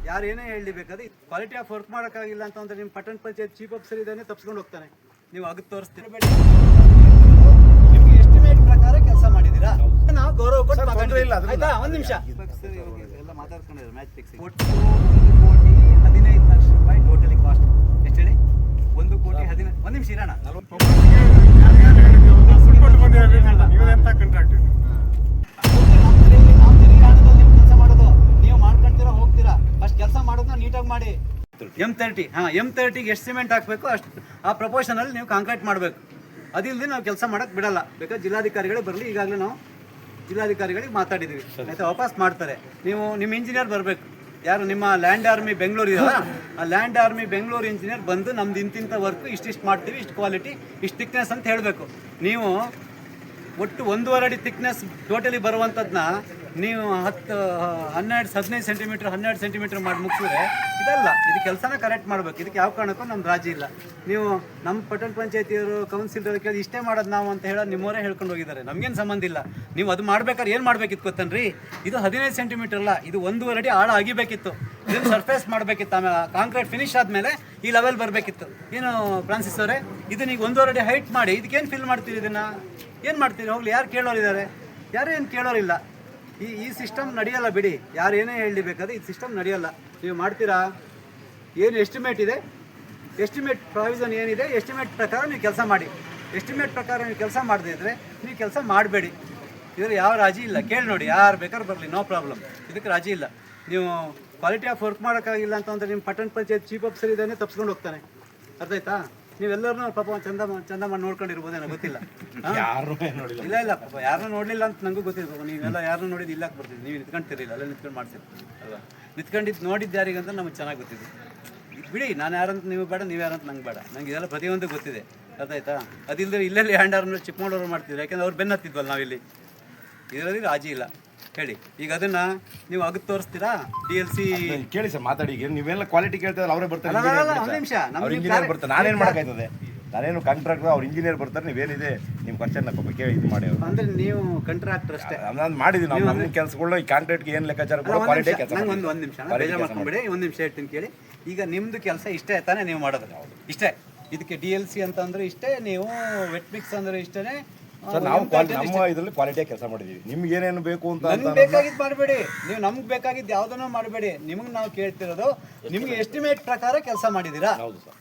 ಯಾರು ಏನೇ ಹೇಳಿ ಬೇಕಾದ್ರೆ ಕ್ವಾಲಿಟಿ ಆಫ್ ವರ್ಕ್ ಮಾಡೋಕ್ಕಾಗಿಲ್ಲ ಅಂತಂದ್ರೆ ನಿಮ್ಮ ಪಟ್ಟಣ ಪಂಚಾಯತ್ ಚೀಫ್ ಆಫೀಸರ್ ಇದ್ದಾನೆ ತಪ್ಪಿಸ್ಕೊಂಡು ಹೋಗ್ತಾನೆ. ನೀವು ಅಗತ್ತು ತೋರಿಸ್ತೀರ ನಿಮ್ಗೆ ಎಸ್ಟಿಮೇಟ್ ಪ್ರಕಾರ ಕೆಲಸ ಮಾಡಿದ್ದೀರಾ, ನಾವು ಗೌರವ ಕೊಟ್ಟು ಮಾತಾಡಿಲ್ಲ. ಆಯ್ತಾ, ಒಂದು ನಿಮಿಷ ಎಲ್ಲ ಮಾತಾಡ್ಕೊಂಡಿದ್ದಾರೆ. ಮ್ಯಾಚ್ ಫಿಕ್ಸಿಂಗ್ ಒಟ್ಟು 1,15,00,000 ರೂಪಾಯಿ ಟೋಟಲಿ ಕಾಸ್ಟ್. ಎಷ್ಟು ಹೇಳಿ? 1,15,00,000. ಒಂದು ನಿಮಿಷ ಇರೋಣ. ಕೆಲಸ ಮಾಡೋದನ್ನ ನೀಟಾಗಿ ಮಾಡಿ. M30 M30 ಎಷ್ಟು ಸಿಮೆಂಟ್ ಹಾಕಬೇಕು ಅಷ್ಟು ಆ ಪ್ರಪೋರ್ಷನಲ್ಲಿ ನೀವು ಕಾಂಕ್ರೀಟ್ ಮಾಡಬೇಕು. ಅದಿಲ್ಲದೆ ನಾವು ಕೆಲಸ ಮಾಡೋಕ್ಕೆ ಬಿಡಲ್ಲ. ಬೇಕಾದ್ರೆ ಜಿಲ್ಲಾಧಿಕಾರಿಗಳೇ ಬರಲಿ, ಈಗಾಗಲೇ ನಾವು ಜಿಲ್ಲಾಧಿಕಾರಿಗಳಿಗೆ ಮಾತಾಡಿದ್ದೀವಿ. ಆಯ್ತಾ, ವಾಪಸ್ ಮಾಡ್ತಾರೆ. ನೀವು ನಿಮ್ಮ ಇಂಜಿನಿಯರ್ ಬರಬೇಕು. ಯಾರು ನಿಮ್ಮ ಲ್ಯಾಂಡ್ ಆರ್ಮಿ ಬೆಂಗಳೂರು ಇದೆಯಲ್ಲ, ಆ ಲ್ಯಾಂಡ್ ಆರ್ಮಿ ಬೆಂಗಳೂರು ಇಂಜಿನಿಯರ್ ಬಂದು ನಮ್ದು ಇಂತಿಂಥ ವರ್ಕ್ ಇಷ್ಟಿಷ್ಟು ಮಾಡ್ತೀವಿ, ಇಷ್ಟು ಕ್ವಾಲಿಟಿ, ಇಷ್ಟು ಥಿಕ್ನೆಸ್ ಅಂತ ಹೇಳಬೇಕು. ನೀವು ಒಟ್ಟು 1.5 ಅಡಿ ಥಿಕ್ನೆಸ್ ಟೋಟಲಿ ಬರುವಂಥದ್ದನ್ನ ನೀವು 15 ಸೆಂಟಿಮೀಟ್ರ್ 12 ಸೆಂಟಿಮೀಟ್ರ್ ಮಾಡಿ ಮುಗಿಸಿದ್ರೆ ಇದಲ್ಲ. ಇದು ಕೆಲಸನ ಕರೆಕ್ಟ್ ಮಾಡಬೇಕು. ಇದಕ್ಕೆ ಯಾವ ಕಾರಣಕ್ಕೂ ನಮ್ಮ ರಾಜಿ ಇಲ್ಲ. ನೀವು ನಮ್ಮ ಪಟ್ಟಣ ಪಂಚಾಯತಿಯವರು ಕೌನ್ಸಿಲರ್ ಕೇಳಿ ಇಷ್ಟೇ ಮಾಡೋದು ನಾವು ಅಂತ ಹೇಳೋದು ನಿಮ್ಮವರೇ ಹೇಳ್ಕೊಂಡು ಹೋಗಿದ್ದಾರೆ. ನಮಗೇನು ಸಂಬಂಧ ಇಲ್ಲ. ನೀವು ಅದು ಮಾಡ್ಬೇಕಾದ್ರೆ ಏನು ಮಾಡಬೇಕಿತ್ತು ಗೊತ್ತನ್ರಿ? ಇದು 15 ಸೆಂಟಿಮೀಟ್ರ್ ಅಲ್ಲ, ಇದು 1.5 ಅಡಿ ಆಳ ಆಗಿಬೇಕಿತ್ತು. ಇದನ್ನು ಸರ್ಫೇಸ್ ಮಾಡಬೇಕಿತ್ತು. ಆಮೇಲೆ ಕಾಂಕ್ರೀಟ್ ಫಿನಿಶ್ ಆದಮೇಲೆ ಈ ಲೆವೆಲ್ ಬರಬೇಕಿತ್ತು. ಏನು ಫ್ರಾನ್ಸಿಸ್ ಅವರೇ, ಇದನ್ನ ಈಗ 1.5 ಅಡಿ ಹೈಟ್ ಮಾಡಿ ಇದಕ್ಕೇನು ಫಿಲ್ ಮಾಡ್ತೀರಿ? ಇದನ್ನು ಏನು ಮಾಡ್ತೀರಿ? ಹೋಗ್ಲಿ, ಯಾರು ಕೇಳೋರಿದ್ದಾರೆ? ಯಾರು ಏನು ಕೇಳೋರಿಲ್ಲ. ಈ ಸಿಸ್ಟಮ್ ನಡೆಯಲ್ಲ ಬಿಡಿ. ಯಾರು ಏನೇ ಹೇಳಿ ಬೇಕಾದ್ರೆ ಈ ಸಿಸ್ಟಮ್ ನಡೆಯಲ್ಲ. ನೀವು ಮಾಡ್ತೀರಾ? ಏನು ಎಸ್ಟಿಮೇಟ್ ಇದೆ, ಎಸ್ಟಿಮೇಟ್ ಪ್ರಾವಿಷನ್ ಏನಿದೆ, ಎಸ್ಟಿಮೇಟ್ ಪ್ರಕಾರ ನೀವು ಕೆಲಸ ಮಾಡಿ. ಎಸ್ಟಿಮೇಟ್ ಪ್ರಕಾರ ನೀವು ಕೆಲಸ ಮಾಡದೇ ಇದ್ದರೆ ನೀವು ಕೆಲಸ ಮಾಡಬೇಡಿ. ಇದ್ರಲ್ಲಿ ಯಾವ ರಾಜಿ ಇಲ್ಲ. ಕೇಳಿ ನೋಡಿ, ಯಾರು ಬೇಕಾದ್ರೂ ಬರಲಿ, ನೋ ಪ್ರಾಬ್ಲಮ್. ಇದಕ್ಕೆ ರಾಜಿ ಇಲ್ಲ. ನೀವು ಕ್ವಾಲಿಟಿ ಆಫ್ ವರ್ಕ್ ಮಾಡೋಕ್ಕಾಗಿಲ್ಲ ಅಂತಂದರೆ ನಿಮ್ಮ ಪಟ್ಟಣ ಪಂಚಾಯತ್ ಚೀಫ್ ಆಫೀಸರ್ ಇದ್ದಾನೆ ತಪ್ಪಿಸ್ಕೊಂಡು ಹೋಗ್ತಾನೆ. ಅರ್ಥ ಆಯ್ತಾ? ನೀವೆಲ್ಲರೂ ಪಾಪ ಚಂದ ಮಾಡಿ ನೋಡ್ಕೊಂಡಿರ್ಬೋದೇನೋ ಗೊತ್ತಿಲ್ಲ. ಇಲ್ಲ ಇಲ್ಲ ಪಾಪ ಯಾರನ್ನೂ ನೋಡಲಿಲ್ಲ ಅಂತ ನನಗೂ ಗೊತ್ತಿಲ್ಲ. ನೀವೆಲ್ಲ ಯಾರನ್ನೂ ನೋಡಿದ್ದು ಇಲ್ಲಕ್ಕೆ ಬರ್ತೀವಿ. ನೀವು ನಿಂತ್ಕೊಂತಿರಲಿಲ್ಲ, ಅಲ್ಲೇ ನಿಂತ್ಕೊಂಡು ಮಾಡ್ತೀರಿ ಅಲ್ವಾ? ನಿಂತ್ಕೊಂಡಿದ್ದು ನೋಡಿದ್ದು ಯಾರಿಗಂತ ನಮಗೆ ಚೆನ್ನಾಗಿ ಗೊತ್ತಿದೆ. ಬಿಡಿ, ನಾನು ಯಾರಂತ ನೀವು ಬೇಡ, ನೀವು ಯಾರಂತ ನಂಗೆ ಬೇಡ. ನಂಗೆ ಇದೆಲ್ಲ ಪ್ರತಿಯೊಂದು ಗೊತ್ತಿದೆ. ಅರ್ಥ ಆಯ್ತಾ? ಅದಿಲ್ಲದೆ ಇಲ್ಲೆಲ್ಲಿ ಹ್ಯಾಂಡ್ ಆರ್ಮ್ನಲ್ಲಿ ಚಿಕ್ಕಮಗಳೂರು ಮಾಡ್ತಿದ್ರು. ಯಾಕೆಂದ್ರೆ ಅವ್ರು ಬೆನ್ನು ಹತ್ತಿದ್ವಲ್ಲ ನಾವಿಲ್ಲಿ. ಇದರಲ್ಲಿ ರಾಜಿ ಇಲ್ಲ. ಹೇಳಿ, ಈಗ ಅದನ್ನ ನೀವು ಅಗತ್ತು ತೋರಿಸ್ತೀರಾ? DLC ಕೇಳಿ ಸರ್, ಮಾತಾಡಿ. ನೀವೆಲ್ಲ ಕ್ವಾಲಿಟಿ ಕೇಳ್ತಾರೆ, ಅವರೇ ಬರ್ತಾರೆ. ಒಂದು ನಿಮಿಷ, ಇಂಜಿನಿಯರ್ ಬರ್ತಾರೆ. ನಾನೇನು ಮಾಡೋಕ್ಕಾಯ್ತದೆ? ನಾನೇನು ಕಾಂಟ್ರಾಕ್ಟರ್, ಅವ್ರು ಇಂಜಿನಿಯರ್ ಬರ್ತಾರೆ. ನೀವೇನಿದೆ ನಿಮ್ಮ ಕ್ವಶನ್ ಕೇಳಿ ಇದು ಮಾಡಿ. ಅಂದ್ರೆ ನೀವು ಕಾಂಟ್ರಾಕ್ಟರ್ ಅಷ್ಟೇ. ನಾನು ಮಾಡಿದ್ದೀನಿ. ನಾವು ನಮ್ಮ ಕೆಲಸಗಳು ಈ ಕಾಂಟ್ರಾಕ್ಟ್ಗೆ ಏನು ಲೆಕ್ಕಾಚಾರ ಕ್ವಾಲಿಟಿ ಕೆಲಸ. ಒಂದು ನಿಮಿಷ ಬೇಜಾರು ಮಾಡ್ಕೊಂಬಿಡಿ. ಒಂದು ನಿಮಿಷ ಹೇಳ್ತೀನಿ ಕೇಳಿ. ಈಗ ನಿಮ್ದು ಕೆಲಸ ಇಷ್ಟೇ ತಾನೇ ನೀವು ಮಾಡೋದು? ಇಷ್ಟೇ. ಇದಕ್ಕೆ DLC ಅಂತ ಅಂದ್ರೆ ಇಷ್ಟೇ, ನೀವು ವೆಟ್ ಮಿಕ್ಸ್ ಅಂದ್ರೆ ಇಷ್ಟೇ. ಸರ್, ನಾವು ನಮ್ಮ ಇದರಲ್ಲಿ ಕ್ವಾಲಿಟಿಯಾಗಿ ಕೆಲಸ ಮಾಡಿದ್ದೀವಿ. ನಿಮ್ಗೆ ಏನೇನು ಬೇಕು ಅಂತ ಬೇಕಾಗಿದ್ದು ಮಾಡಬೇಡಿ. ನೀವು ನಮ್ಗೆ ಬೇಕಾಗಿದ್ದು ಯಾವುದನ್ನೂ ಮಾಡಬೇಡಿ. ನಿಮ್ಗೆ ನಾವು ಕೇಳ್ತಿರೋದು ನಿಮ್ಗೆ ಎಸ್ಟಿಮೇಟ್ ಪ್ರಕಾರ ಕೆಲಸ ಮಾಡಿದ್ದೀರಾ? ಹೌದು ಸರ್.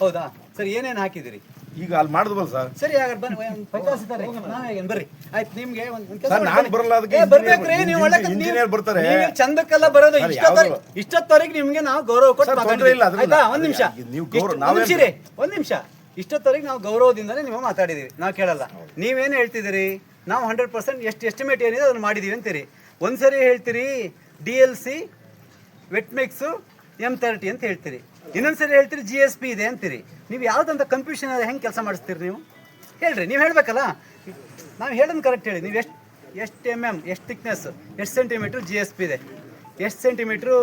ಹೌದಾ ಸರ್? ಏನೇನು ಹಾಕಿದಿರಿ? ಈಗ ಅಲ್ಲಿ ಮಾಡಿದ್ವಲ್ಲ ಸರ್. ಸರಿ, ಹಾಗಾದ್ರೆ ಬರ್ರಿ. ಆಯ್ತು, ನಿಮ್ಗೆ ನಾನು ಬರಲ್ಲ. ಬರ್ಬೇಕ್ರಿ. ನೀವು ಒಳ್ಳೆ ಇಂಜಿನಿಯರ್ ಬರ್ತಾರೆ. ಚಂದಕ್ಕೆಲ್ಲ ಬರೋದು. ಇಷ್ಟೊತ್ತವರೆಗೆ ನಿಮ್ಗೆ ನಾವು ಗೌರವ ಕೊಟ್ಟು ಆಯ್ತಾ? ಒಂದ್ ನಿಮಿಷ, ಒಂದ್ ನಿಮಿಷ. ಇಷ್ಟೊತ್ತವರೆಗೆ ನಾವು ಗೌರವದಿಂದಲೇ ನೀವು ಮಾತಾಡಿದೀವಿ, ನಾವು ಕೇಳಲ್ಲ. ನೀವೇನು ಹೇಳ್ತಿದ್ದೀರಿ? ನಾವು 100% ಎಷ್ಟು ಎಸ್ಟಿಮೇಟ್ ಏನಿದೆ ಅದನ್ನು ಮಾಡಿದೀವಿ ಅಂತೀರಿ. ಒಂದ್ಸರಿ ಹೇಳ್ತೀರಿ DLC ವೆಟ್ ಮಿಕ್ಸು M30 ಅಂತ ಹೇಳ್ತೀರಿ, ಇನ್ನೊಂದ್ಸರಿ ಹೇಳ್ತೀರಿ GSP ಇದೆ ಅಂತೀರಿ. ನೀವು ಯಾವುದಂತ ಕನ್ಫ್ಯೂಷನ್ ಅದ ಹೆಂಗೆ ಕೆಲಸ ಮಾಡಿಸ್ತೀರಿ? ನೀವು ಹೇಳ್ರಿ, ನೀವು ಹೇಳಬೇಕಲ್ಲ. ನಾವು ಹೇಳೋದು ಕರೆಕ್ಟ್ ಹೇಳಿ. ನೀವು ಎಷ್ಟು MM, ಎಷ್ಟು ಥಿಕ್ನೆಸ್, ಎಷ್ಟು ಸೆಂಟಿಮೀಟ್ರ್ GSP ಇದೆ, ಎಷ್ಟು ಸೆಂಟಿಮೀಟ್ರು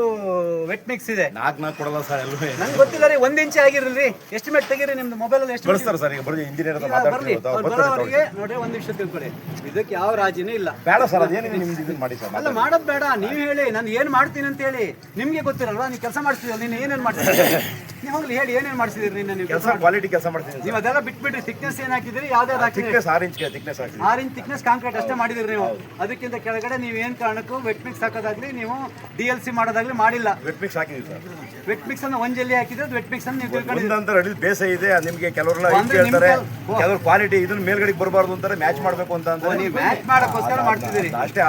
ವೆಟ್ ಮಿಕ್ಸ್ ಇದೆ? 4 ಕೊಡಲ್ಲ ಸರ್. ಎಲ್ಲ ನಂಗೆ ಗೊತ್ತಿಲ್ಲ ರೀ. 1 ಇಂಚ್ ಆಗಿರಲಿ. ಎಸ್ಟಿಮೇಟ್ ತೆಗೀರಿ ನಿಮ್ದು ಮೊಬೈಲಲ್ಲಿ. ಎಷ್ಟು ಬರ್ತಾರೆ ಸರ್? ಈಗ ಬರ್ರಿ, ಇಂಜಿನಿಯರ್ ಬರ್ಲಿ. ಬರೋವರಿಗೆ ನೋಡಿ, ಒಂದು ನಿಮಿಷ ತಿಳ್ಕೊಳ್ಳಿ. ಇದಕ್ಕೆ ಯಾವ ರಾಜಿನೂ ಇಲ್ಲ. ಬೇಡ ಸರ್, ಅದೇನಿದೆ ನಿಮ್ದು ಇದನ್ನ ಮಾಡಿ ಸರ್. ಅಲ್ಲ, ಮಾಡೋದು ಬೇಡ. ನೀವು ಹೇಳಿ, ನಾನು ಏನು ಮಾಡ್ತೀನಿ ಅಂತ ಹೇಳಿ. ನಿಮಗೆ ಗೊತ್ತಿರಲ್ವಾ? ನೀವು ಕೆಲಸ ಮಾಡಿಸ್ತೀರಲ್ಲ, ನೀನು ಏನೇನು ಮಾಡ್ತೀರಿ? ನೀವು ಹೋಗ್ಲಿ ಹೇಳಿ, ಏನೇನು ಮಾಡಿಸಿದ್ರಿ ನಿನ್ನ? ನೀವು ಕೆಲಸ ಕ್ವಾಲಿಟಿ ಕೆಲಸ ಮಾಡ್ತೀನಿ. ನೀವು ಅದೆಲ್ಲ ಬಿಟ್ಬಿಟ್ರಿ. ಥಿಕ್ನೆಸ್ ಏನು ಹಾಕಿದ್ರಿ? ಯಾವ್ದಾದ್ರು ಹಾಕಿದ್ರಿ? 6 ಇಂಚ್ ಥಿಕ್ನೆಸ್ ಹಾಕಿದ್ರಿ. 6 ಇಂಚ್ ಥಿಕ್ನೆಸ್ ಕಾಂಕ್ರೀಟ್ ಅಷ್ಟೇ ಮಾಡಿದ್ರಿ ನೀವು. ಅದಕ್ಕಿಂತ ಕೆಳಗಡೆ ನೀವು ಏನು ಕಾರಣಕ್ಕೂ ವೆಟ್ ಮಿಕ್ಸ್ ಹಾಕೋದಾಗ್ಲಿ, ನೀವು DLC ಮಾಡೋದಾಗ್ಲಿ ಮಾಡಿಲ್ಲ. ವೆಟ್ ಮಿಕ್ಸ್ ಹಾಕಿದ್ವಿ ಸರ್. ವೆಟ್ ಮಿಕ್ಸ್ ಅನ್ನು 1 ಜಲ್ಲಿ ಹಾಕಿದ್ರೆ ವೆಟ್ ಮಿಕ್ಸ್ ಅನ್ನು ನೀವು ತಿಳ್ಕೊಂಡಿದ್ದೀರಿ. ಒಂದಂತ ಅಡಿ ಬೇಸ ಇದೆ. ನಿಮಗೆ ಕೆಲವರೆಲ್ಲ ಹೇಳ್ತಾರೆ, ಕೆಲವರು ಕ್ವಾಲಿಟಿ ಇದನ್ನ ಮೇಲ್ಗಡೆಗೆ ಬರಬಾರ್ದು ಅಂತಾರೆ, ಮ್ಯಾಚ್ ಮಾಡಬೇಕು ಅಂತ ಅಂದ್ರೆ ನೀವು ಮ್ಯಾಚ್ ಮಾಡೋಕ್ಕೋಸ್ಕರ ಮಾಡ್ತಿದ್ದೀರಿ ಅಷ್ಟೇ.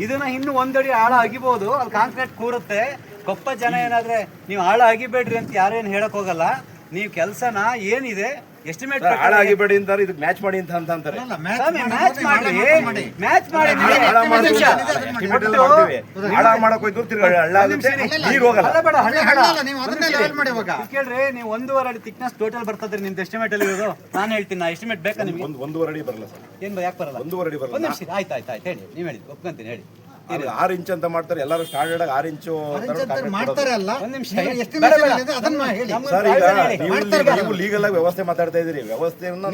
ಇದನ್ನ ಇನ್ನು 1 ಅಡಿ ಆಳ ಅಗಿಬಹುದು, ಅಲ್ಲಿ ಕಾಂಕ್ರೀಟ್ ಕೂರುತ್ತೆ. ಕೊಪ್ಪ ಜನ ಏನಾದ್ರೆ ನೀವು ಆಳ ಅಗಿಬೇಡ್ರಿ ಅಂತ ಯಾರೇನು ಹೇಳಕ್ ಹೋಗಲ್ಲ. ನೀವು ಕೆಲಸನ ಏನಿದೆ ಎಸ್ಟಿಮೇಟ್ ಆಳ ಆಗಿಬೇಡಿ ಅಂತಾರೆ, ಇದಕ್ಕೆ ಮ್ಯಾಚ್ ಮಾಡಿ ಅಂತ ಅಂತಾರೆ. ಮ್ಯಾಚ್ ಮಾಡಿ ಆಳ ಮಾಡಕ್ ಹೋಯ್ತು ನೀರು ಹೋಗಲ್ಲ. ಕೇಳ್ರಿ, ನೀವು 1.5 ಅಡಿ ಥಿಕ್ನೆಸ್ ಟೋಟಲ್ ಬರ್ತದ್ರಿ ನಿಮ್ದು ಎಸ್ಟಿಮೇಟ್ ಅಲ್ಲಿ ಇರೋದು. ನಾನು ಹೇಳ್ತೀನಿ, ನಾ ಎಸ್ಟಿಮೇಟ್ ಬೇಕಾ ನಿಮ್ಗೆ? 1.5 ಅಡಿ ಬರಲ್ಲ ಸರ್. ಏನ್ ಯಾಕೆ ಬರಲ್ಲ? 1.5 ಅಡಿ ಬರಲ್ಲ. ಆಯ್ತು ಹೇಳಿ, ನೀವು ಹೇಳಿ, ಒಪ್ಕೊಂತೀನಿ ಹೇಳಿ. 6 ಇಂಚ್ ಅಂತ ಮಾಡ್ತಾರೆ ಎಲ್ಲರೂ ಸ್ಟ್ಯಾಂಡರ್ಡ್ ಆಗಿ 6 ಇಂಚು ಮಾಡ್ತಾರೆ ಅಲ್ಲ. ಒಂದ್ ನಿಮಿಷ ಅದನ್ನ ಹೇಳಿ. ಸರ್, ಈಗ ನೀವು ಲೀಗಲ್ ಆಗಿ ವ್ಯವಸ್ಥೆ ಮಾತಾಡ್ತಾ ಇದೀರಿ. ವ್ಯವಸ್ಥೆಯನ್ನ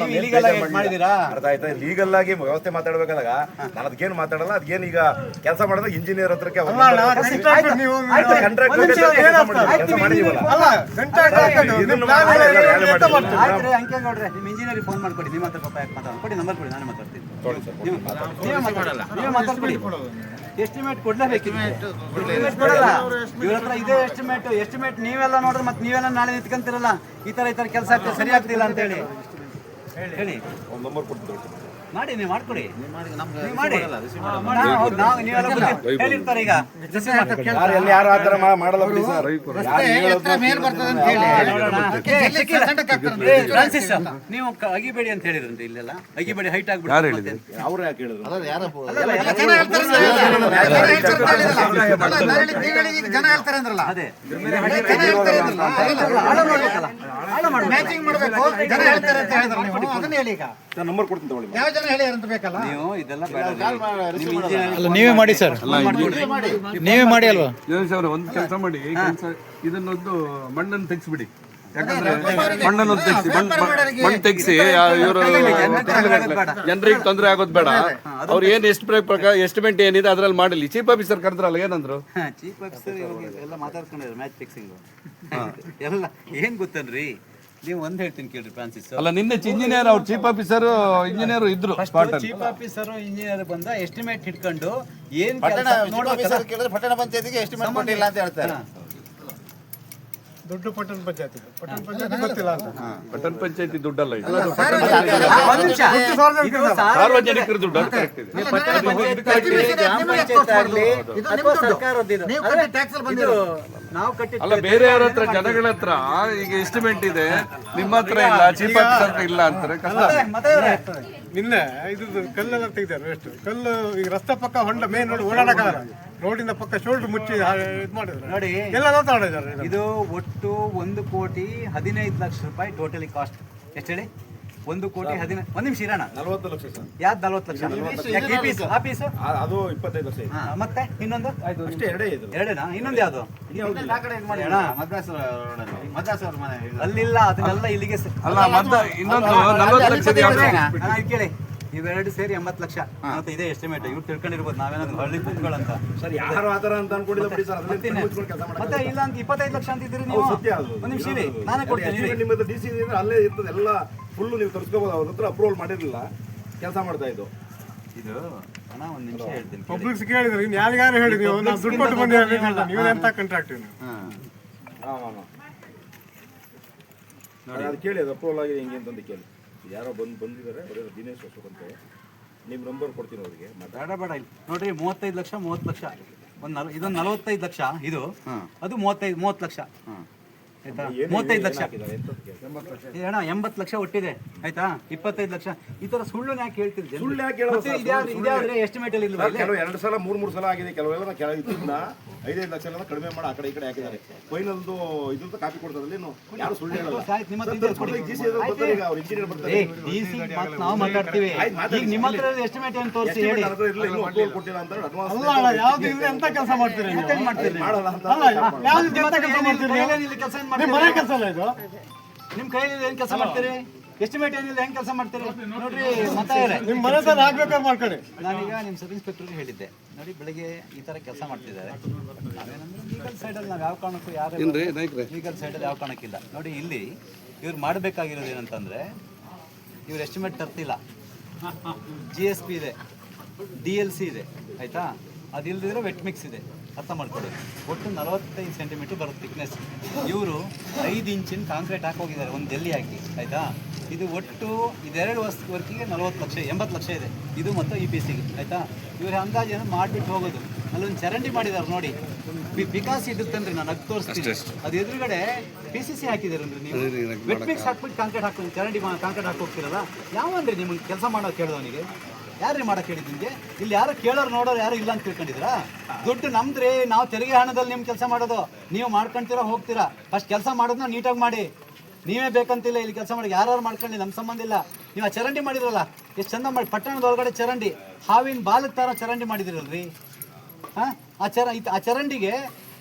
ಅರ್ಥ ಆಯ್ತಾ? ಲೀಗಲ್ ಆಗಿ ವ್ಯವಸ್ಥೆ ಮಾತಾಡ್ಬೇಕಾದಾಗ ನಾನು ಅದಕ್ಕೇನು ಮಾತಾಡಲ್ಲ. ಅದಕ್ಕೇನು ಈಗ ಕೆಲಸ ಮಾಡಿದಾಗ ಇಂಜಿನಿಯರ್ ಹತ್ರಕ್ಕೆ ಅಂಕೆ ನೋಡ್ರಿ, ನಿಮ್ ಇಂಜಿನಿಯರ್ ಫೋನ್ ಮಾಡ್ಕೊಡಿ. ನಿಮ್ಮ ಹತ್ರ ಪಾಪ ಯಾಕೆ ಮಾತಾಡ್ಕೊಡಿ, ನಂಬರ್ ಕೊಡಿ, ನಾನೇ ಮಾತಾಡ್ತೀನಿ. ನೀವೇ ಮಾತಾಡ್ಕೊಡಿ. ಎಸ್ಟಿಮೇಟ್ ಕೊಡ್ಲೇಬೇಕು. ಕೊಡಲ್ಲ ಇವ್ರ ಹತ್ರ ಇದೇ ಎಸ್ಟಿಮೇಟ್ ನೀವೆಲ್ಲ ನೋಡ್ರಿ, ಮತ್ತೆ ನೀವೆಲ್ಲ ನಾಳೆ ನಿಂತ್ಕೊಂತಿರಲ್ಲ. ಈ ತರ ಕೆಲಸ ಆಗ್ತದೆ, ಸರಿ ಆಗ್ತಿಲ್ಲ ಅಂತ ಹೇಳಿ ಹೇಳಿ ನಂಬರ್ ಕೊಡ್ತೀನಿ ಮಾಡಿ. ನೀವು ಮಾಡ್ಕೊಡಿ, ನೀವು ಮಾಡಿ. ಹೇಳಿರ್ತಾರೆ ಈಗ ಯಾರು ಆ ಥರ ಮಾಡಲ್ಲ ಬಿಡಿ ಸರ್. ಫ್ರಾನ್ಸಿಸ್, ನೀವು ಅಗಿಬೇಡಿ ಅಂತ ಹೇಳಿದ್ರಂತೆ. ಇಲ್ಲೆಲ್ಲ ಅಗಿಬೇಡಿ, ಹೈಟ್ ಆಗ್ಬಿಟ್ಟು ಅವ್ರು ಯಾಕೆ ಹೇಳಿದ್ರು? ಜನ ಹೇಳ್ತಾರೆ ಅಂದ್ರಲ್ಲ, ಅದೇ ಮ್ಯಾಚಿಂಗ್ ಮಾಡಬೇಕು. ಜನ ಹೇಳ್ತಾರೆ ಅಂತ ಹೇಳಿದ್ರೆ ನೀವು ಅದನ್ನ ಹೇಳಿ. ಈಗ ನಂಬರ್ ಕೊಡ್ತೀನಿ ತಗೊಳ್ಳಿ. ಯಾವ ಜನ ಹೇಳಿ ಅಂತ ಬೇಕಲ್ಲ. ನೀವು ಇದೆಲ್ಲ ಬೇಡ. ಅಲ್ಲ ನೀವೇ ಮಾಡಿ ಸರ್, ನೀವೇ ಮಾಡಿ ಅಲ್ವಾ? ಒಂದು ಕೆಲಸ ಮಾಡಿ, ಇದನ್ನೊಂದು ಮಣ್ಣನ್ನು ತೆಗಿಸ್ಬಿಡಿ. ಯಾಕಂದ್ರೆ ಮಣ್ಣನ್ನು ತೆಗಿಸಿ, ಮಣ್ಣು ತೆಗಿಸಿ ಇವರು ಜನರಿಗೆ ತೊಂದರೆ ಆಗೋದು ಬೇಡ. ಅವ್ರು ಏನ್ ಎಸ್ಟಿಮೇಟ್ ಏನಿದೆ ಅದ್ರಲ್ಲಿ ಮಾಡಲಿ. ಚೀಫ್ ಆಫೀಸರ್ ಕರೆದ್ರಲ್ಲ, ಏನಂದ್ರು? ಚೀಫ್ ಆಫೀಸರ್ ಎಲ್ಲ ಮಾತಾಡ್ಕೊಂಡಿದ್ರು ಮ್ಯಾಚ್ ಫಿಕ್ಸಿಂಗ್ ಎಲ್ಲ. ಏನ್ ಗೊತ್ತನ್ರಿ, ನೀವು ಒಂದ್ ಹೇಳ್ತೀನಿ ಕೇಳ್ರಿ ಫ್ರಾನ್ಸಿಸ್. ಅಲ್ಲ, ನಿನ್ನೆ ಇಂಜಿನಿಯರ್, ಅವ್ರು ಚೀಫ್ ಆಫೀಸರ್ ಇಂಜಿನಿಯರ್ ಇದ್ರು. ಚೀಫ್ ಆಫೀಸರ್ ಇಂಜಿನಿಯರ್ ಬಂದ ಎಸ್ಟಿಮೇಟ್ ಹಿಡ್ಕೊಂಡು ಏನ್ ಪಟ್ಟಣ ಪಂಚಾಯತಿಗೆ ಎಸ್ಟಿಮೇಟ್ ಕೊಟ್ಟಿಲ್ಲ ಅಂತ ಹೇಳ್ತಾರೆ. ದುಡ್ಡು ಪಟ್ಟಣ ಪಂಚಾಯತಿ ಗೊತ್ತಿಲ್ಲ ಅಂತ. ಪಟ್ಟಣ ಪಂಚಾಯತಿ ದುಡ್ಡಲ್ಲ ಇದು, ಸಾರ್ವಜನಿಕರ ದುಡ್ಡು. ಕರೆಕ್ಟ್ ಇದೆ. ಅಲ್ಲ, ಬೇರೆಯವ್ರ ಹತ್ರ, ಜನಗಳ ಹತ್ರ ಈಗ ಎಸ್ಟಿಮೇಟ್ ಇದೆ, ನಿಮ್ಮ ಹತ್ರ ಇಲ್ಲ, ಚೀಫ್ ಆಫೀಸರ್ ಹತ್ರ ಇಲ್ಲ ಅಂತಾರೆ. ನಿನ್ನೆ ಇದ್ರದ್ದು ಕಲ್ಲೆಲ್ಲ ತೆಗ್ದಾರೆ. ಎಷ್ಟು ಕಲ್ಲು ಈಗ ರಸ್ತೆ ಪಕ್ಕ ಹೊಂಡ ಮೇನ್ ರೋಡ್ ಓಡಾಡಕ್ಕಾಗಲ್ಲ. ರೋಡಿನ ಪಕ್ಕ ಶೋಲ್ಡರ್ ಮುಚ್ಚಿ ಇದು ಮಾಡಿದ್ರು ನೋಡಿ. ಎಲ್ಲ ತಗೊಂಡಿದ್ದಾರೆ. ಇದು ಒಟ್ಟು 1,15,00,000 ರೂಪಾಯಿ ಟೋಟಲಿ ಕಾಸ್ಟ್. ಎಷ್ಟು ಹೇಳಿ? 1,15,00,000. ಒಂದ್ ನಿಮಿಷ ಇರೋಣ. 40 ಲಕ್ಷ ಸರ್. ಯಾವ್ದು 40 ಲಕ್ಷ? ಆಫೀಸು ಅದು 25 ಲಕ್ಷ. ಮತ್ತೆ ಇನ್ನೊಂದು ಅಷ್ಟೇ, ಎರಡೇನಾ? ಇನ್ನೊಂದು ಯಾವ್ದು? ಅಲ್ಲಿಲ್ಲ, ಅದನ್ನೆಲ್ಲ ಇಲ್ಲಿಗೆ ಅಲ್ಲ, ಮತ್ತೆ ಇನ್ನೊಂದು 40 ಲಕ್ಷ ಕೇಳಿ. ಇವೆರಡು ಸೇರಿ 80 ಲಕ್ಷ. ಮತ್ತೆ ಇದೇ ಎಸ್ಟಿಮೇಟ್. ಇವ್ರು ತಿಳ್ಕೊಂಡಿರ್ಬೋದು ನಾವೇನಾದ್ರು ಹಳ್ಳಿ ಕುತ್ಕೊಳ್ಳಂತ. ಸರ್, ಯಾರು ಆತರ ಅಂತ ಅನ್ಕೊಂಡಿಲ್ಲ ಬಿಡಿ ಸರ್. ಮತ್ತೆ ಇಲ್ಲ ಅಂತ 25 ಲಕ್ಷ ಅಂತಿದ್ದೀರಿ ನೀವು. ಒಂದ್ ನಿಮಿಷ ಇರಿ, ನಾನೇ ಕೊಡ್ತೀನಿ. ನಿಮ್ಮದು ಡಿಸಿ ಇದ್ರೆ ಅಲ್ಲೇ ಇರ್ತದೆ ಎಲ್ಲ ಫುಲ್. ನೀವು ತರಿಸ್ಕೋಬಹುದು. ಅವ್ರ ಹತ್ರ ಅಪ್ರೂವಲ್ ಮಾಡಿರಲಿಲ್ಲ, ಕೆಲಸ ಮಾಡ್ತಾ ಇದ್ದು. ಇದು ಅಣ್ಣ, ಒಂದ್ ನಿಮಿಷ ಹೇಳ್ತೀನಿ. ಪಬ್ಲಿಕ್ಸ್ ಕೇಳಿದ್ರೆ ಇನ್ನು ಯಾರಿಗಾರು ಹೇಳಿ, ನೀವು ನಾವು ದುಡ್ಡು ಕೊಟ್ಟು ಬಂದಿದ್ದೀವಿ, ನೀವು ಎಂತ ಕಾಂಟ್ರಾಕ್ಟ್? ಅದು ಕೇಳಿ, ಅದು ಅಪ್ರೂವಲ್ ಆಗಿದೆ ಹೆಂಗೆ ಅಂತಂದು ಕೇಳಿ. ಯಾರೋ ಬಂದಿದ್ದಾರೆ, ದಿನೇಶ್ ಅಶೋಕ್ ಅಂತ. ನಿಮ್ಮ ನಂಬರ್ ಕೊಡ್ತೀನಿ ಅವ್ರಿಗೆ. ಬೇಡ ಇಲ್ಲಿ ನೋಡ್ರಿ, 35 ಲಕ್ಷ, 30 ಲಕ್ಷ. ಇದೊಂದು 45 ಲಕ್ಷ. ಇದು ಅದು 30 ಲಕ್ಷ. ಆಯ್ತಾ? 35 ಲಕ್ಷ ಅಣ್ಣ, 80 ಲಕ್ಷ ಒಟ್ಟಿದೆ. ಆಯ್ತಾ? 25 ಲಕ್ಷ. ಈ ತರ ಸುಳ್ಳು ಯಾಕೆ ಹೇಳ್ತೀರಿ? ಸುಳ್ಳು ಯಾಕೆ ಎಸ್ಟಿಮೇಟ್ ಅಲ್ಲಿ ಇಲ್ವಾ? ಕೆಲವು 2 ಸಲ 3 ಸಲ ಆಗಿದೆ. ಕೆಲವೆಲ್ಲ 5-5 ಲಕ್ಷ ಎಲ್ಲ ಕಡಿಮೆ ಮಾಡಿ ಆ ಕಡೆ ಈ ಕಡೆ ಹಾಕಿದ್ದಾರೆ. ಫೈನಲ್ದು ಇದಂತ ಕಾಪಿ ಕೊಡ್ತಾರೆ. ಯಾರು ಸುಳ್ಳು ಹೇಳಲ್ಲ. ನಾವು ಮಾತಾಡ್ತೀವಿ. ನಿಮ್ಮ ಹತ್ರ ಎಸ್ಟಿಮೇಟ್ ಏನು ತೋರಿಸಿ ಹೇಳಿ. ಕೊಟ್ಟಿಲ್ಲ ಅಂತ ಯಾವ್ದು ಇದ್ರೆ ಎಂತ ಕೆಲಸ ಮಾಡ್ತೀರಿ? ಮಾಡಲ್ಲ ಅಂತ. ಕೆಲಸ ಮನೆ ಕೆಲಸ ಅಲ್ಲ ಇದು. ನಿಮ್ ಕೈಯಲ್ಲಿ ಏನ್ ಕೆಲಸ ಮಾಡ್ತೀರಿ? ಎಸ್ಟಿಮೇಟ್ ಏನಿಲ್ಲ, ಹೆಂಗ್ ಕೆಲಸ ಮಾಡ್ತೀರಿ ನೋಡ್ರಿ. ಮತ್ತೆ ನಿಮ್ ಮನೆ ಸರ್ ಆಗ್ಬೇಕಾದ್ರೆ ಮಾಡ್ಕೊಳ್ಳಿ. ನಾನೀಗ ನಿಮ್ ಸಬ್ ಇನ್ಸ್ಪೆಕ್ಟರ್ಗೆ ಹೇಳಿದ್ದೆ, ನೋಡಿ ಬೆಳಿಗ್ಗೆ ಈ ತರ ಕೆಲಸ ಮಾಡ್ತಿದ್ದಾರೆ. ನಾವೇನಂದ್ರೆ ಲೀಗಲ್ ಸೈಡಲ್ಲಿ ನಾವು ಯಾವ ಕಾರಣಕ್ಕೂ ಯಾರು ಲೀಗಲ್ ಸೈಡಲ್ಲಿ ಯಾವ ಕಾರಣಕ್ಕಿಲ್ಲ. ನೋಡಿ, ಇಲ್ಲಿ ಇವ್ರು ಮಾಡಬೇಕಾಗಿರೋದು ಏನಂತಂದ್ರೆ, ಇವ್ರು ಎಸ್ಟಿಮೇಟ್ ತರ್ತಿಲ್ಲ. GSP ಇದೆ, DLC ಇದೆ. ಆಯ್ತಾ? ಅದಿಲ್ಲದಿದ್ರೆ ವೆಟ್ ಮಿಕ್ಸ್ ಇದೆ. ಅರ್ಥ ಮಾಡ್ಕೊಳ್ಳಿ. ಒಟ್ಟು 45 ಸೆಂಟಿಮೀಟರ್ ಬರುತ್ತೆ ಥಿಕ್ನೆಸ್. ಇವರು 5 ಇಂಚಿನ ಕಾಂಕ್ರೀಟ್ ಹಾಕೋಗಿದ್ದಾರೆ, ಒಂದು ಜಲ್ಲಿ ಹಾಕಿ. ಆಯಿತಾ? ಇದು ಒಟ್ಟು ಇದೆರಡು ವರ್ಕಿಗೆ 40 ಲಕ್ಷ, 80 ಲಕ್ಷ ಇದೆ. ಇದು ಮತ್ತು EPCಗೆ. ಆಯಿತಾ? ಇವ್ರ ಅಂದಾಜನ್ನು ಮಾಡಿಬಿಟ್ಟು ಹೋಗೋದು. ಅಲ್ಲೊಂದು ಚರಂಡಿ ಮಾಡಿದ್ದಾರೆ ನೋಡಿ, ಬಿಕಾಸ್ ಇಡುತ್ತಂದ್ರೆ ನಾನು ಅದು ತೋರಿಸ್ತೀನಿ. ಅದು ಎದುರುಗಡೆ PCC ಹಾಕಿದಾರಂದ್ರೆ ನೀವು ವೆಟ್ ಮಿಕ್ಸ್ ಹಾಕ್ಬಿಟ್ಟು ಕಾಂಕ್ರೀಟ್ ಹಾಕೊಂಡು ಚರಂಡಿ ಕಾಂಕ್ರೀಟ್ ಹಾಕೋಗ್ತಿರಲ್ಲ. ಯಾವಂದ್ರೆ ನಿಮಗೆ ಕೆಲಸ ಮಾಡೋಕೆ ಕೇಳಿದವನಿಗೆ ಯಾರು ಮಾಡಕ್ಕೆ ಹೇಳಿದ್ದೆ? ಇಲ್ಲಿ ಯಾರು ಕೇಳೋರು ನೋಡೋರು ಯಾರು ಇಲ್ಲ ಅಂತ ತಿಳ್ಕೊಂಡಿದ್ರಾ? ದುಡ್ಡು ನಮ್ದ್ರಿ, ನಾವು ತೆರಿಗೆ ಹಣದಲ್ಲಿ ನಿಮ್ಮ ಕೆಲಸ ಮಾಡೋದು. ನೀವು ಮಾಡ್ಕೊಂತೀರಾ, ಹೋಗ್ತೀರಾ. ಫಸ್ಟ್ ಕೆಲಸ ಮಾಡೋದನ್ನ ನೀಟಾಗಿ ಮಾಡಿ. ನೀವೇ ಬೇಕಂತಿಲ್ಲ ಇಲ್ಲಿ ಕೆಲಸ ಮಾಡಿ, ಯಾರು ಮಾಡ್ಕೊಳ್ಳಿ, ನಮ್ಮ ಸಂಬಂಧ ಇಲ್ಲ. ನೀವು ಆ ಚರಂಡಿ ಮಾಡಿದ್ರಲ್ಲ, ಎಷ್ಟು ಚಂದ ಮಾಡಿ. ಪಟ್ಟಣದ ಒಳಗಡೆ ಚರಂಡಿ, ಹಾವಿನ ಬಾಲದ ಥರ ಚರಂಡಿ ಮಾಡಿದಿರಲ್ರಿ. ಹಾಂ ಆ ಚರಂಡಿಗೆ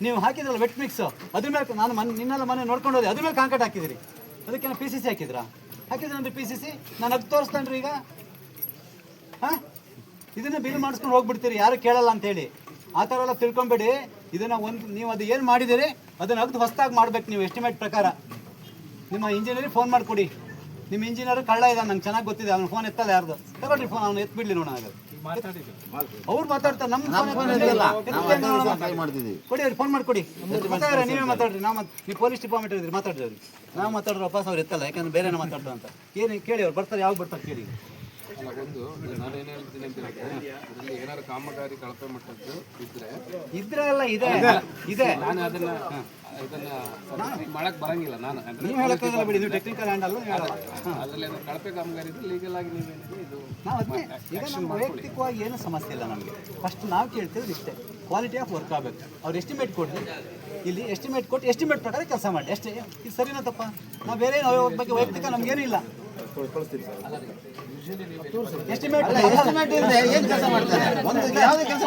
ನೀವು ಹಾಕಿದ್ರಲ್ಲ ವೆಟ್ ಮಿಕ್ಸ್ ಅದ್ರ ಮೇಲೆ ನಾನು ನಿನ್ನೆಲ್ಲ ಮನೆ ನೋಡ್ಕೊಂಡು ಹೋದೆ, ಅದ್ರ ಮೇಲೆ ಕಾಂಕ್ರೀಟ್ ಹಾಕಿದಿರಿ. ಅದಕ್ಕೆ ನಾನು PCC ಹಾಕಿದ್ರಾ? ಹಾಕಿದ್ರಿ PCC ನಾನು ಅದು ತೋರಿಸ್ತಾನ್ರಿ ಈಗ. ಹಾಂ ಇದನ್ನ ಬಿಲ್ ಮಾಡಿಸ್ಕೊಂಡು ಹೋಗ್ಬಿಡ್ತೀರಿ, ಯಾರು ಕೇಳಲ್ಲ ಅಂತೇಳಿ. ಆ ಥರ ಎಲ್ಲ ತಿಳ್ಕೊಬೇಡಿ. ಇದನ್ನು ನೀವು ಅದು ಏನು ಮಾಡಿದ್ದೀರಿ ಅದನ್ನು ಅಗ್ದು ಹೊಸದಾಗಿ ಮಾಡ್ಬೇಕು ನೀವು ಎಸ್ಟಿಮೇಟ್ ಪ್ರಕಾರ. ನಿಮ್ಮ ಇಂಜಿನಿಯರಿಗೆ ಫೋನ್ ಮಾಡಿಕೊಡಿ. ನಿಮ್ಮ ಇಂಜಿನಿಯರ್ ಕಳ್ಳ ಇದ್ದಾನೆ, ನಂಗೆ ಚೆನ್ನಾಗಿ ಗೊತ್ತಿದೆ. ಅವ್ನು ಫೋನ್ ಎತ್ತಲ್ಲ ಯಾರ್ದು, ತಗೊಳ್ರಿ ಫೋನ್, ಅವ್ನು ಎತ್ಬಿಡ್ಲಿ ನೋಡೋಣ. ಅವ್ರು ಮಾತಾಡ್ತಾರೆ, ನಮ್ಮ ಕೊಡಿ ಅವ್ರಿಗೆ ಫೋನ್ ಮಾಡಿಕೊಡಿ. ಮಾತಾಡ್ರೆ ನೀವೇ ಮಾತಾಡ್ರಿ. ನೀವು ಪೊಲೀಸ್ ಡಿಪಾರ್ಟ್ಮೆಂಟ್ ಇದ್ರಿ, ಮಾತಾಡ್ರಿ ಅವ್ರಿಗೆ. ನಾವು ಮಾತಾಡ್ರೆ ವಾಪಸ್ ಅವ್ರು ಎತ್ತಲ್ಲ, ಯಾಕಂದ್ರೆ ಬೇರೆನೇ ಮಾತಾಡ್ತಾರೆ ಅಂತ. ಏನು ಕೇಳಿ, ಅವ್ರು ಬರ್ತಾರೆ, ಯಾವಾಗ ಬರ್ತಾರೆ ಕೇಳಿ. ನಾನು ಏನು ಹೇಳ್ತೀನಿ ಅಂತ ಹೇಳಿದ್ರೆ, ಏನಾದ್ರು ಕಾಮಗಾರಿ ಕಳಪೆ ಮಟ್ಟದ್ದು ಇದ್ರೆ ಎಲ್ಲ ಇದೆ ನಾನು ಇದನ್ನ ಮಾಡಕ್ ಬರಂಗಿಲ್ಲ. ನಾನು ನೀವು ಹೇಳಕ್ಕಾಗಲ್ಲ ಬಿಡಿ, ನೀವು ಟೆಕ್ನಿಕಲ್ ಹ್ಯಾಂಡಲ್ ಹೇಳಲ್ಲ. ಅದರಲ್ಲಿ ಕಳಪೆ ಕಾಮಗಾರಿ ಇದ್ರೆ ಲೀಗಲ್ ಆಗಿ ನೀವೇನಿದೆ ಇದು ನಾವು ಅದನ್ನೇ ಈಗ ನಮ್ಮ ವೈಯಕ್ತಿಕವಾಗಿ ಏನೂ ಸಮಸ್ಯೆ ಇಲ್ಲ ನಮಗೆ. ಫಸ್ಟ್ ನಾವು ಕೇಳ್ತಿರೋದು ಇಷ್ಟೇ, ಕ್ವಾಲಿಟಿ ಆಫ್ ವರ್ಕ್ ಆಗಬೇಕು. ಅವ್ರು ಎಸ್ಟಿಮೇಟ್ ಕೊಡಿ, ಇಲ್ಲಿ ಎಸ್ಟಿಮೇಟ್ ಕೊಟ್ಟು ಎಸ್ಟಿಮೇಟ್ ಪ್ರಕಾರ ಕೆಲಸ ಮಾಡಿ ಅಷ್ಟೇ. ಇದು ಸರಿನಾ ತಪ್ಪ? ನಾವು ಬೇರೆ ಅವ್ರ ಬಗ್ಗೆ ವೈಯಕ್ತಿಕ ನಮಗೇನೂ ಇಲ್ಲ. ಎಸ್ಟಿಮೇಟ್ ಏನು ಕೆಲಸ ಮಾಡ್ತಾರೆ? ಒಂದು ಯಾವುದೇ ಕೆಲಸ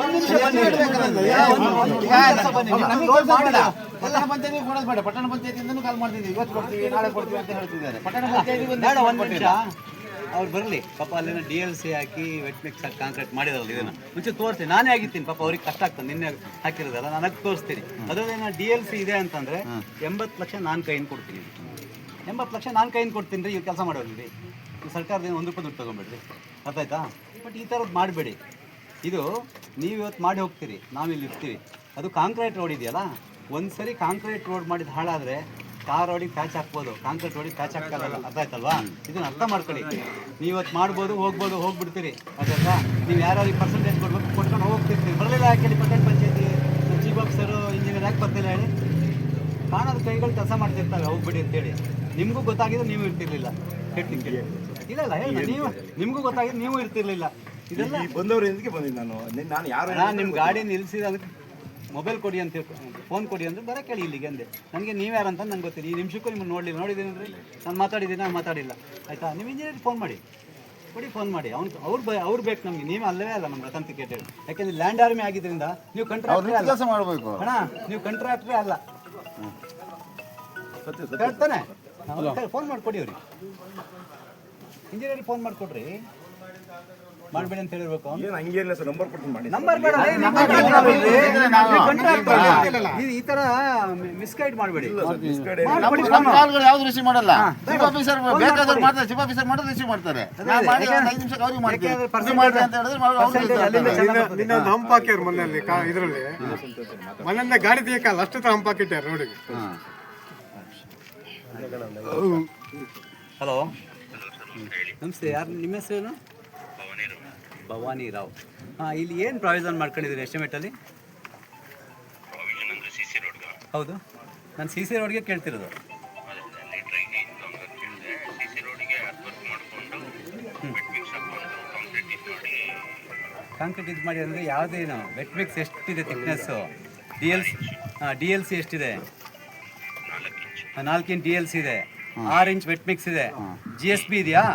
ಪಟ್ಟಣ ಪಂಚಾಯತಿಗೆ ಕೊಡೋದು ಬೇಡ. ಪಟ್ಟಣ ಪಂಚಾಯತಿಯಿಂದನೂ ಕಾಲ್ ಮಾಡ್ತಿದ್ದೀವಿ, ಇವತ್ತು ಕೊಡ್ತೀವಿ ನಾಳೆ ಕೊಡ್ತೀವಿ ಅಂತ ಹೇಳ್ತಿದ್ದಾರೆ. ಪಟ್ಟಣ ಪಂಚಾಯತಿಗೆ ಬೇಡ, ಒಂದು ನಿಮಿಷ ಅವ್ರು ಬರಲಿ. ಪಾಪ ಅಲ್ಲಿನ DLC ಹಾಕಿ ವೆಟ್ ಮಿಕ್ಸ್ ಹಾಕಿ ಕಾಂಕ್ರೀಟ್ ಮಾಡಿದಾರಲ್ಲ, ಇದನ್ನು ಮುಂಚೆ ತೋರಿಸ್ತೀನಿ. ನಾನೇ ಆಗಿರ್ತೀನಿ, ಪಾಪ ಅವ್ರಿಗೆ ಕಷ್ಟ ಆಗ್ತದೆ. ನಿನ್ನೆ ಹಾಕಿರೋದಲ್ಲ, ನನಗೆ ತೋರಿಸ್ತೀನಿ. ಅದರಲ್ಲೇನೋ DLC ಇದೆ ಅಂತಂದರೆ 80 ಲಕ್ಷ ನಾನು ಕೈಯಿಂದ ಕೊಡ್ತೀನಿ. 80 ಲಕ್ಷ ನಾನು ಕೈಯಿಂದ ಕೊಡ್ತೀನಿ ರೀ. ಇವ್ರು ಕೆಲಸ ಮಾಡೋದ್ರಿ, ಸರ್ಕಾರದಿಂದ 1 ರೂಪಾಯಿ ದುಡ್ಡು ತೊಗೊಂಬೇಡ್ರಿ, ಅರ್ಥ ಆಯ್ತಾ? ಬಟ್ ಈ ಥರದ್ದು ಮಾಡಬೇಡಿ. ಇದು ನೀವು ಇವತ್ತು ಮಾಡಿ ಹೋಗ್ತೀರಿ, ನಾವಿಲ್ಲಿ ಇರ್ತೀವಿ. ಅದು ಕಾಂಕ್ರೀಟ್ ರೋಡ್ ಇದೆಯಲ್ಲ, ಒಂದು ಸರಿ ಕಾಂಕ್ರೀಟ್ ರೋಡ್ ಮಾಡಿದ ಹಾಳಾದರೆ ಕಾರ್ ರೋಡಿಗೆ ಪ್ಯಾಚ್ ಹಾಕ್ಬೋದು, ಕಾಂಕ್ರೀಟ್ ರೋಡಿಗೆ ಪ್ಯಾಚ್ ಹಾಕಲ್ಲ. ಅರ್ಥ ಆಯ್ತಲ್ವಾ? ಇದನ್ನ ಅರ್ಥ ಮಾಡ್ಕೊಳ್ಳಿ. ನೀವು ಇವತ್ತು ಮಾಡ್ಬೋದು, ಹೋಗ್ಬಿಡ್ತೀರಿ. ಅರ್ಥ? ನೀವು ಯಾರ್ಯಾರಿಗೆ ಪರ್ಸೆಂಟೇಜ್ ಕೊಡ್ಬೇಕು ಕೊಟ್ಕೊಂಡು ಹೋಗ್ತಿರ್ತೀರಿ. ಬರಲಿಲ್ಲ ಯಾಕೆ ಪಟ್ಟಣ ಪಂಚಾಯತಿ ಚೀಫ್ ಆಫೀಸರು ಇಂಜಿನಿಯರ್ ಯಾಕೆ ಬರ್ತಿಲ್ಲ ಹೇಳಿ? ಕಾಣೋದು ಕೈಗಳು ಕೆಲಸ ಮಾಡ್ತಿರ್ತಾರೆ, ಹೋಗ್ಬಿಡಿ ಅಂತೇಳಿ. ನಿಮಗೂ ಗೊತ್ತಾಗಿದ್ದು ನೀವು ಇರ್ತಿರ್ಲಿಲ್ಲ. ಹೇಳ್ತೀನಿ ಇಲ್ಲ ಹೇಳಿ, ನೀವು ನಿಮಗೂ ಗೊತ್ತಾಗಿದ್ದು ನೀವು ಇರ್ತಿರ್ಲಿಲ್ಲ. ಇದೆಲ್ಲ ಬಂದವರು ಇದಕ್ಕೆ ಬಂದಿದ್ದು ನಾನು ಯಾರು ನಿಮ್ಮ ಗಾಡಿ ನಿಲ್ಲಿಸಿದ ಅದಕ್ಕೆ ಮೊಬೈಲ್ ಕೊಡಿ ಅಂತ ಫೋನ್ ಕೊಡಿ ಅಂದರೆ ಬರ ಕೇಳಿ ಇಲ್ಲಿಗೆ ಅಂದೆ. ನನಗೆ ನೀವು ಯಾರು ಅಂತ ನಂಗೆ ಗೊತ್ತಿಲ್ಲ. ಈ ನಿಮಿಷಕ್ಕೂ ನಿಮ್ಮನ್ನು ನೋಡಿದ್ದೀನಿ ಅಂದರೆ ನಾನು ಮಾತಾಡಿಲ್ಲ. ಆಯಿತಾ? ನೀವು ಇಂಜಿನಿಯರ್ಗೆ ಫೋನ್ ಮಾಡಿ ಕೊಡಿ, ಫೋನ್ ಮಾಡಿ. ಅವ್ರು ಬೇಕು ನಮಗೆ. ನೀವು ಅಲ್ಲವೇ ಅಲ್ಲ ನಮ್ಮ ರತನ್ ಕ್ರಿಕೆಟ್. ಯಾಕೆಂದರೆ ಲ್ಯಾಂಡ್ ಆರ್ಮಿ ಆಗಿದ್ದರಿಂದ ನೀವು ಕಾಂಟ್ರಾಕ್ಟ್ರೇ ಅಲ್ಲ. ಕೆಲಸ ಮಾಡಬೇಕು ಅಣ್ಣ, ನೀವು ಕಾಂಟ್ರಾಕ್ಟ್ರೇ ಅಲ್ಲ. ಹೇಳ್ತಾನೆ, ಫೋನ್ ಮಾಡಿಕೊಡಿ ಅವ್ರಿಗೆ. ಇಂಜಿನಿಯರಿಗೆ ಫೋನ್ ಮಾಡಿಕೊಡ್ರಿ, ಮಾಡಬೇಡಿ ಅಂತ ಹೇಳಿರ್ಬೇಕು. ಏನು ಹಂಗೇನಿಲ್ಲ ಸರ್, ನಂಬರ್ ಕೊಡ್ತೀನಿ ಮಾಡಿ. ನಂಬರ್ ಬೇಡ, ಈ ತರ ಮಿಸ್ಗೈಡ್ ಮಾಡಬೇಡಿ. ಕಾಲ್ಗಳು ಯಾವ್ದು ರಿಸೀವ್ ಮಾಡಲ್ಲ. ಚೀಫ್ ಆಫೀಸರ್ ಬೇಕಾದ್ರೆ ಮಾಡ್ತಾರೆ, ಚೀಫ್ ಆಫೀಸರ್ ಮಾಡಿದ್ರೆ ರಿಸೀವ್ ಮಾಡ್ತಾರೆ. ನಾವು ಮಾಡಿ 5 ನಿಮಿಷಕ್ಕೆ ಅವ್ರಿಗೆ ಮಾಡ್ತೀವಿ. ಮಾಡ್ರಿ ಅಂತ ಹೇಳಿದ್ರೆ ನಿನ್ನೊಂದು ಹಂಪ್ ಹಾಕ್ಯಾರ ಮೊನ್ನೆ ಇದರಲ್ಲಿ ಮನೆಯಿಂದ ಗಾಡಿ ತೆಗಿಯಕ್ಕಲ್ಲ, ಅಷ್ಟು ಹಂಪ್ ಹಾಕಿಟ್ಟಾರ ರೋಡಿಗೆ. ಹಲೋ, ನಮಸ್ತೆ. ಯಾರು ನಿಮ್ಮ ಹೆಸರೇನು? ಭವಾನಿ ರಾವ್. ಹಾಂ, ಇಲ್ಲಿ ಏನು ಪ್ರಾವಿಷನ್ ಮಾಡ್ಕೊಂಡಿದ್ದೀರಿ ಎಸ್ಟಿಮೇಟಲ್ಲಿ? ಹೌದು, ನಾನು CC ರೋಡ್ಗೆ ಕೇಳ್ತಿರೋದು. ಕಾಂಕ್ರೀಟ್ ಇದು ಮಾಡಿ ಅಂದರೆ ಯಾವುದೇನು ವೆಟ್ ಮಿಕ್ಸ್ ಎಷ್ಟಿದೆ ಥಿಕ್ನೆಸ್ಸು? DLC ಎಷ್ಟಿದೆ? 4 ಇಂಚ್ DLC ಇದೆ, 6 ಇಂಚ್ ವೆಟ್ ಮಿಕ್ಸ್ ಇದೆ. GSB ಇದೆಯಾ?